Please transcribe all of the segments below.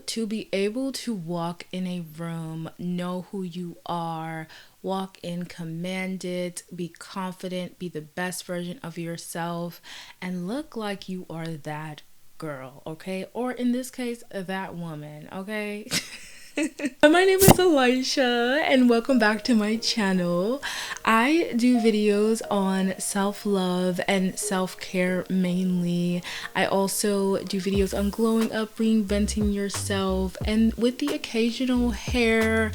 to be able to walk in a room, know who you are, walk in, command it, be confident, be the best version of yourself, and look like you are that girl, okay? Or in this case, that woman, okay? My name is Aliesha and welcome back to my channel. I do videos on self-love and self-care mainly. I also do videos on glowing up, reinventing yourself, and with the occasional hair,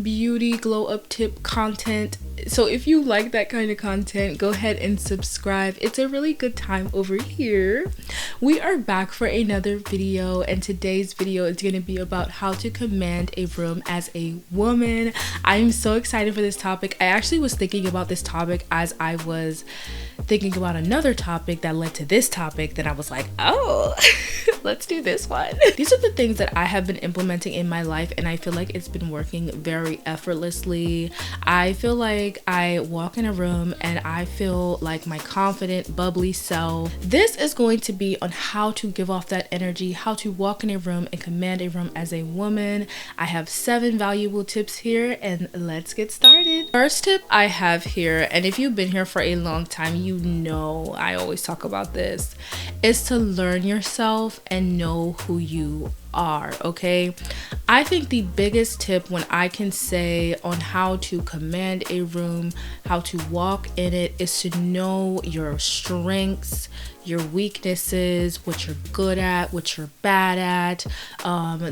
beauty, glow up tip content. So if you like that kind of content, go ahead and subscribe. It's a really good time over here. We are back for another video, and today's video is going to be about how to command a room as a woman. I'm so excited for this topic. I actually was thinking about this topic as I was thinking about another topic that led to this topic. Then I was like, oh, let's do this one. These are the things that I have been implementing in my life, and I feel like it's been working very effortlessly. I feel like I walk in a room and I feel like my confident, bubbly self. This is going to be on how to give off that energy, how to walk in a room and command a room as a woman. I have 7 valuable tips here, and let's get started. First tip I have here, and if you've been here for a long time, you know I always talk about this, is to learn yourself and know who you are, okay? I think the biggest tip when I can say on how to command a room, how to walk in it, is to know your strengths, your weaknesses, what you're good at, what you're bad at,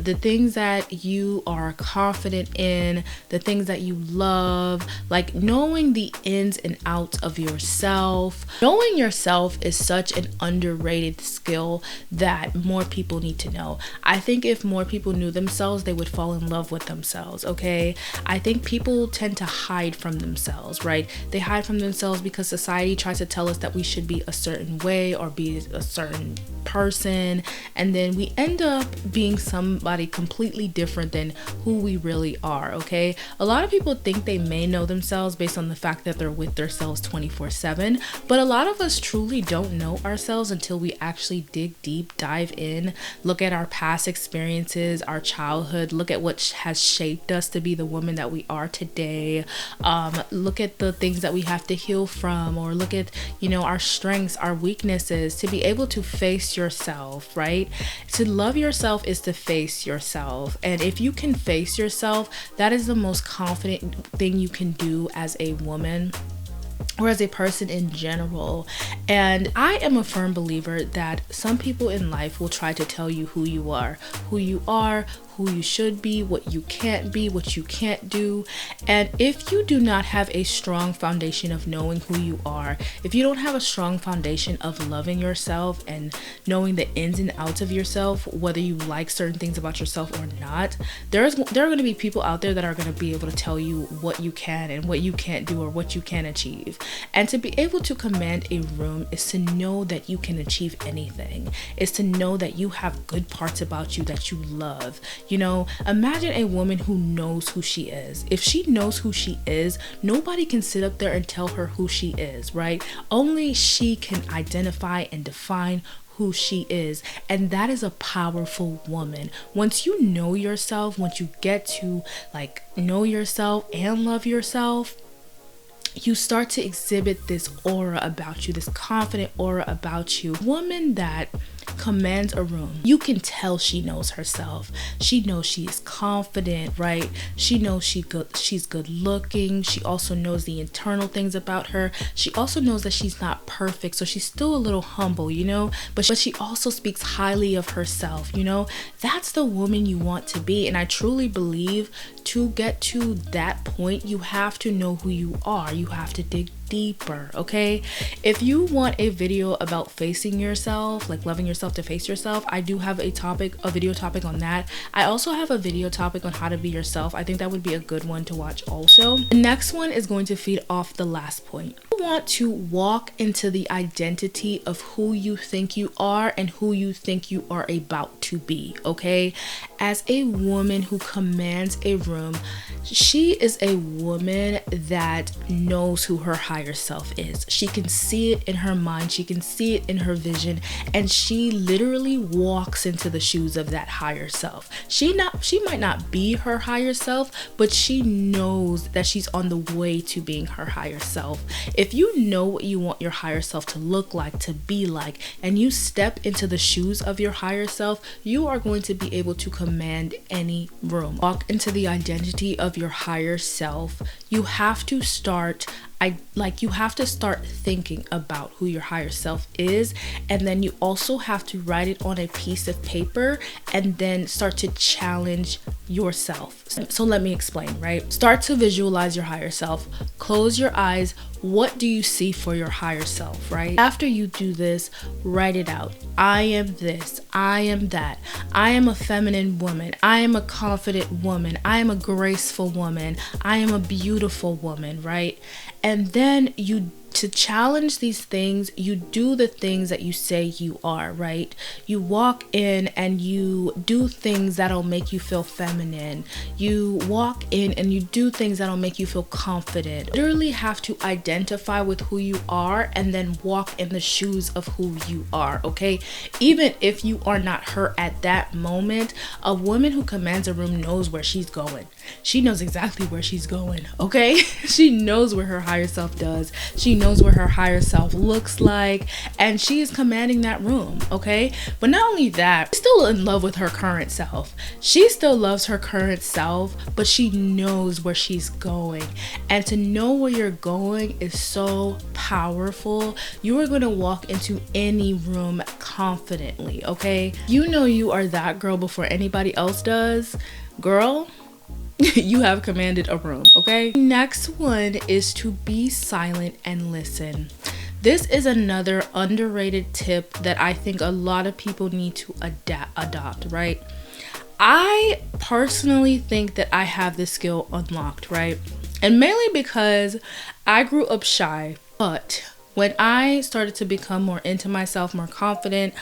the things that you are confident in, the things that you love, like knowing the ins and outs of yourself. Knowing yourself is such an underrated skill that more people need to know. I think if more people knew themselves, they would fall in love with themselves, okay? I think people tend to hide from themselves, right? They hide from themselves because society tries to tell us that we should be a certain way or be a certain person, and then we end up being somebody completely different than who we really are, okay? A lot of people think they may know themselves based on the fact that they're with themselves 24/7, but a lot of us truly don't know ourselves until we actually dig deep, dive in, look at our past experiences, our childhood, look at what has shaped us to be the woman that we are today, look at the things that we have to heal from, or look at, you know, our strengths, our weaknesses, to be able to face yourself, right? To love yourself is to face yourself. And if you can face yourself, that is the most confident thing you can do as a woman or as a person in general. And I am a firm believer that some people in life will try to tell you who you are, who you should be, what you can't be, what you can't do. And if you do not have a strong foundation of knowing who you are, if you don't have a strong foundation of loving yourself and knowing the ins and outs of yourself, whether you like certain things about yourself or not, there are going to be people out there that are going to be able to tell you what you can and what you can't do or what you can achieve. And to be able to command a room is to know that you can achieve anything. It's to know that you have good parts about you that you love. You know, imagine a woman who knows who she is. If she knows who she is, nobody can sit up there and tell her who she is, right? Only she can identify and define who she is, and that is a powerful woman. Once you know yourself, once you get to like know yourself and love yourself, you start to exhibit this aura about you, this confident aura about you. Woman that commands a room, you can tell she knows herself. She knows she is confident, right? She knows she's good looking. She also knows the internal things about her. She also knows that she's not perfect, so she's still a little humble, you know, but she also speaks highly of herself, you know. That's the woman you want to be. And I truly believe to get to that point, you have to know who you are. You have to dig deeper, okay? If you want a video about facing yourself, like loving yourself to face yourself, I do have a video topic on that. I also have a video topic on how to be yourself. I think that would be a good one to watch also. The next one is going to feed off the last point. You want to walk into the identity of who you think you are and who you think you are about to be, okay? As a woman who commands a room, she is a woman that knows who her higher self is. She can see it in her mind, she can see it in her vision, and she literally walks into the shoes of that higher self. She might not be her higher self, but she knows that she's on the way to being her higher self. If you know what you want your higher self to look like, to be like, and you step into the shoes of your higher self, you are going to be able to command any room. Walk into the identity of your higher self. You have to start thinking about who your higher self is, and then you also have to write it on a piece of paper and then start to challenge yourself. So let me explain, right? Start to visualize your higher self. Close your eyes. What do you see for your higher self, right? After you do this, write it out. I am this. I am that. I am a feminine woman. I am a confident woman. I am a graceful woman. I am a beautiful woman, right? And then to challenge these things, you do the things that you say you are, right? You walk in and you do things that'll make you feel feminine. You walk in and you do things that'll make you feel confident. You literally have to identify with who you are and then walk in the shoes of who you are, okay? Even if you are not her at that moment, a woman who commands a room knows where she's going. She knows exactly where she's going, okay? She knows where her higher self does. She knows what her higher self looks like, and she is commanding that room, okay? But not only that, she's still in love with her current self. She still loves her current self, but she knows where she's going. And to know where you're going is so powerful. You are going to walk into any room confidently, okay? You know you are that girl before anybody else does. Girl, you have commanded a room, okay? Next one is to be silent and listen. This is another underrated tip that I think a lot of people need to adopt, right? I personally think that I have this skill unlocked, right? And mainly because I grew up shy, but when I started to become more into myself, more confident,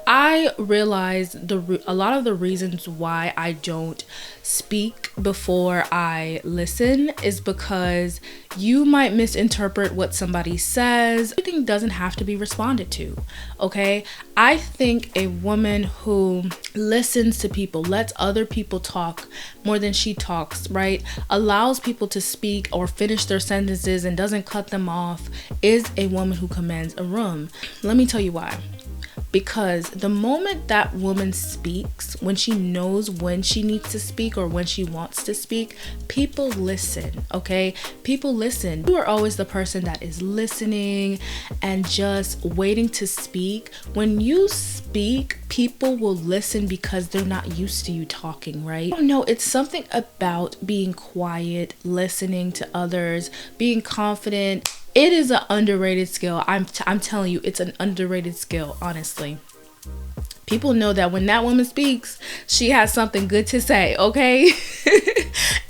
I realized a lot of the reasons why I don't speak before I listen is because you might misinterpret what somebody says. Everything doesn't have to be responded to, okay? I think a woman who listens to people, lets other people talk more than she talks, right? Allows people to speak or finish their sentences and doesn't cut them off is a woman who commands a room. Let me tell you why. Because the moment that woman speaks, when she knows when she needs to speak or when she wants to speak, people listen, okay? People listen. You are always the person that is listening and just waiting to speak. When you speak, people will listen because they're not used to you talking, right? I don't know, it's something about being quiet, listening to others, being confident. It is an underrated skill. I'm telling you, it's an underrated skill, honestly. People know that when that woman speaks, she has something good to say, okay?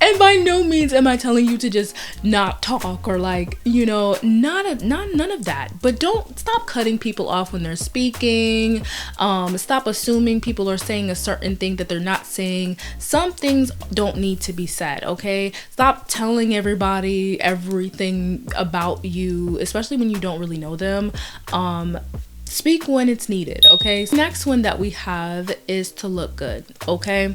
And by no means am I telling you to just not talk or like, you know, none of that. But don't stop cutting people off when they're speaking. Stop assuming people are saying a certain thing that they're not saying. Some things don't need to be said, okay? Stop telling everybody everything about you, especially when you don't really know them. Speak when it's needed, okay? Next one that we have is to look good, okay?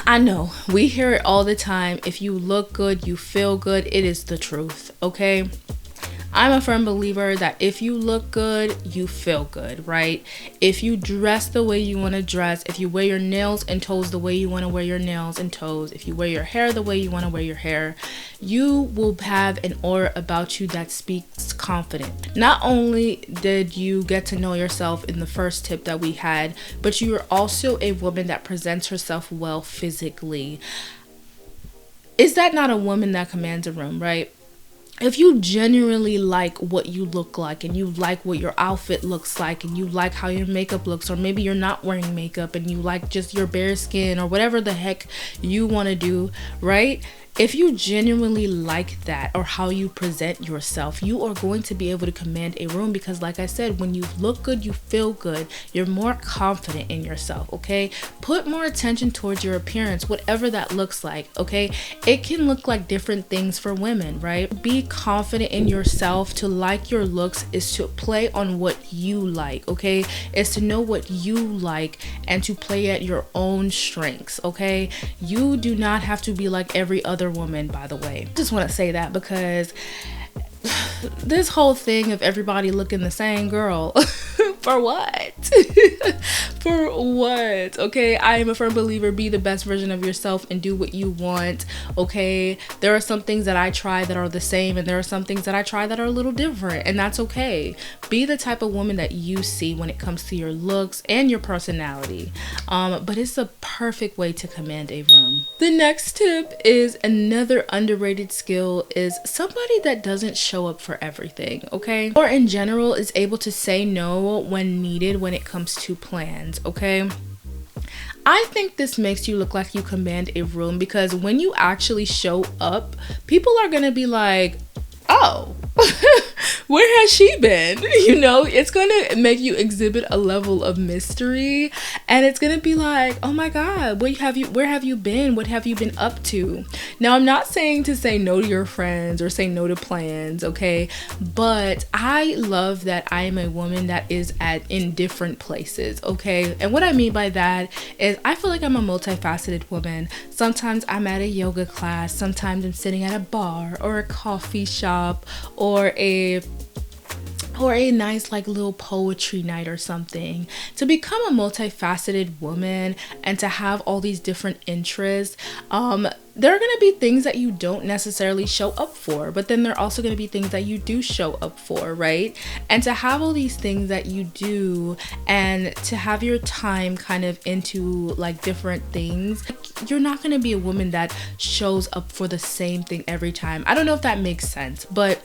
I know, we hear it all the time. If you look good, you feel good. It is the truth, okay? I'm a firm believer that if you look good, you feel good, right? If you dress the way you want to dress, if you wear your nails and toes the way you want to wear your nails and toes, if you wear your hair the way you want to wear your hair, you will have an aura about you that speaks confident. Not only did you get to know yourself in the first tip that we had, but you are also a woman that presents herself well physically. Is that not a woman that commands a room, right? If you genuinely like what you look like and you like what your outfit looks like and you like how your makeup looks, or maybe you're not wearing makeup and you like just your bare skin or whatever the heck you want to do, right? If you genuinely like that or how you present yourself, you are going to be able to command a room, because like I said, when you look good, you feel good, you're more confident in yourself. Okay, put more attention towards your appearance, whatever that looks like. Okay, it can look like different things for women, right? Be confident in yourself. To like your looks is to play on what you like. Okay, is to know what you like and to play at your own strengths. Okay, you do not have to be like every other woman, by the way. Just want to say that, because this whole thing of everybody looking the same, girl, for what? For what? Okay, I am a firm believer, be the best version of yourself and do what you want. Okay, there are some things that I try that are the same, and there are some things that I try that are a little different, and that's okay. Be the type of woman that you see when it comes to your looks and your personality. But it's a perfect way to command a room. The next tip is another underrated skill, is somebody that doesn't show up for everything. Okay, or in general is able to say no when needed when it comes to plans. Okay, I think this makes you look like you command a room, because when you actually show up, people are gonna be like, oh, where has she been? You know, it's gonna make you exhibit a level of mystery, and it's gonna be like, oh my god, where have you been? What have you been up to? Now, I'm not saying to say no to your friends or say no to plans, okay, but I love that I am a woman that is in different places. Okay, and what I mean by that is I feel like I'm a multifaceted woman. Sometimes I'm at a yoga class, sometimes I'm sitting at a bar or a coffee shop or a nice like little poetry night or something. To become a multifaceted woman and to have all these different interests, there are going to be things that you don't necessarily show up for, but then there are also going to be things that you do show up for, right? And to have all these things that you do and to have your time kind of into like different things, you're not going to be a woman that shows up for the same thing every time. I don't know if that makes sense, but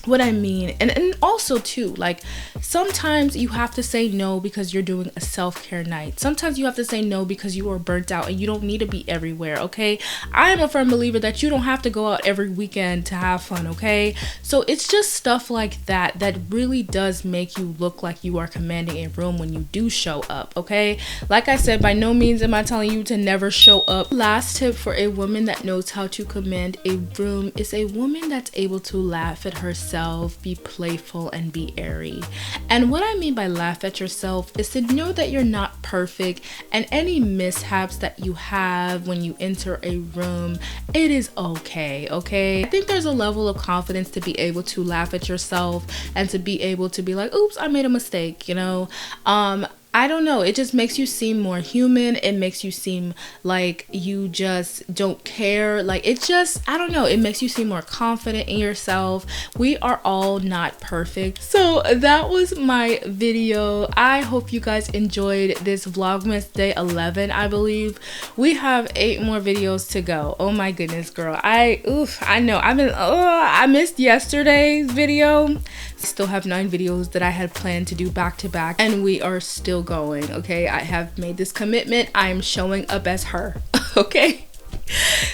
what I mean, and also too, like sometimes you have to say no because you're doing a self-care night. Sometimes you have to say no because you are burnt out and you don't need to be everywhere. Okay, I am a firm believer that you don't have to go out every weekend to have fun. Okay, so it's just stuff like that that really does make you look like you are commanding a room when you do show up. Okay, like I said, by no means am I telling you to never show up. Last tip for a woman that knows how to command a room is a woman that's able to laugh at herself, be playful, and be airy. And what I mean by laugh at yourself is to know that you're not perfect, and any mishaps that you have when you enter a room, it is okay. Okay, I think there's a level of confidence to be able to laugh at yourself and to be able to be like, oops, I made a mistake, you know. I don't know, it just makes you seem more human. It makes you seem like you just don't care. Like it just, I don't know, it makes you seem more confident in yourself. We are all not perfect. So that was my video. I hope you guys enjoyed this Vlogmas day 11. I believe we have 8 more videos to go. Oh my goodness, girl. I know I missed yesterday's video. Still have 9 videos that I had planned to do back to back, and we are still going. Okay, I have made this commitment. I am showing up as her. Okay,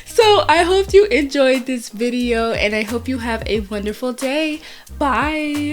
so I hope you enjoyed this video and I hope you have a wonderful day. Bye.